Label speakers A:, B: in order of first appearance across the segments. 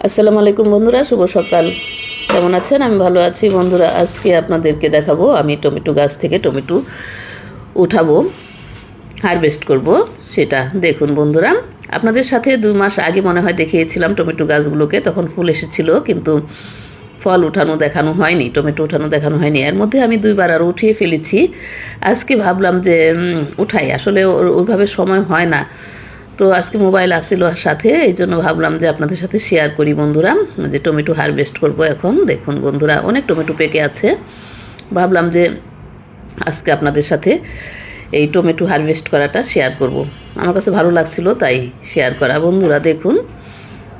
A: আসসালামু আলাইকুম বন্ধুরা, শুভ সকাল। কেমন আছেন? আমি ভালো আছি বন্ধুরা। আজকে আপনাদেরকে দেখাবো আমি টমেটো গাছ থেকে টমেটো উঠাবো, হারভেস্ট করব। সেটা দেখুন বন্ধুরা। আপনাদের সাথে 2 মাস আগে মনে হয় দেখিয়েছিলাম টমেটো গাছগুলোকে, তখন ফুল এসেছিল কিন্তু ফল উঠানো দেখানো হয়নি, টমেটো উঠানো দেখানো হয়নি। এর মধ্যে আমি 2বার আরও উঠিয়ে ফেলেছি। আজকে ভাবলাম যে উঠাই, আসলে ওইভাবে সময় হয় না। তো আজকে মোবাইল আসছিল সাথে, এই জন্য ভাবলাম যে আপনাদের সাথে শেয়ার করি বন্ধুরা, যে টমেটো হারভেস্ট করব এখন। দেখুন বন্ধুরা, অনেক টমেটো পেকে আছে। ভাবলাম যে আজকে আপনাদের সাথে এই টমেটো হারভেস্ট করাটা শেয়ার করব। আমার কাছে ভালো লাগছিল তাই শেয়ার করা। বন্ধুরা দেখুন,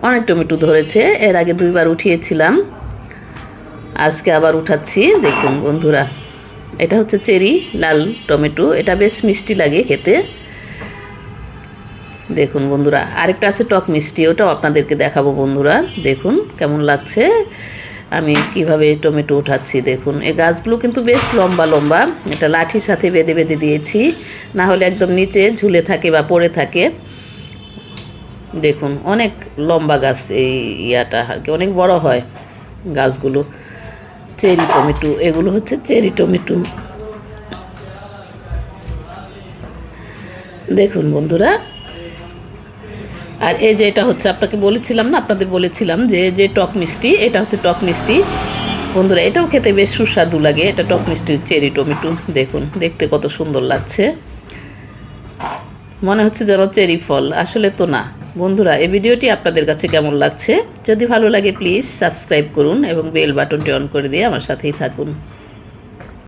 A: অনেক টমেটো ধরেছে। এর আগে 2বার উঠিয়েছিলাম, আজকে আবার উঠাচ্ছি। দেখুন বন্ধুরা, এটা হচ্ছে চেরি লাল টমেটো, এটা বেশ মিষ্টি লাগে খেতে। দেখুন বন্ধুরা, আরেকটা আছে টক মিষ্টি, ওটাও আপনাদেরকে দেখাবো বন্ধুরা। দেখুন কেমন লাগছে আমি কিভাবে টমেটো উঠাচ্ছি। দেখুন এই গাছগুলো কিন্তু বেশ লম্বা লম্বা, এটা লাঠির সাথে বেঁধে বেঁধে দিয়েছি, না হলে একদম নিচে ঝুলে থাকে বা পড়ে থাকে। দেখুন অনেক লম্বা গাছ, এই ইয়াটা আর কি অনেক বড় হয় গাছগুলো। চেরি টমেটো, এগুলো হচ্ছে চেরি টমেটো। দেখুন বন্ধুরা, আর এই যে এটা হচ্ছে আপনাকে বলেছিলাম না, আপনাদের বলেছিলাম যে যে টক মিষ্টি, এটা হচ্ছে টক মিষ্টি বন্ধুরা। এটাও খেতে বেশ সুস্বাদু লাগে, এটা টক মিষ্টি চেরি টমেটো। দেখুন দেখতে কত সুন্দর লাগছে, মনে হচ্ছে যেন চেরি ফল, আসলে তো না। বন্ধুরা এই ভিডিওটি আপনাদের কাছে কেমন লাগছে? যদি ভালো লাগে প্লিজ সাবস্ক্রাইব করুন এবং বেল বাটনটি অন করে দিয়ে আমার সাথেই থাকুন।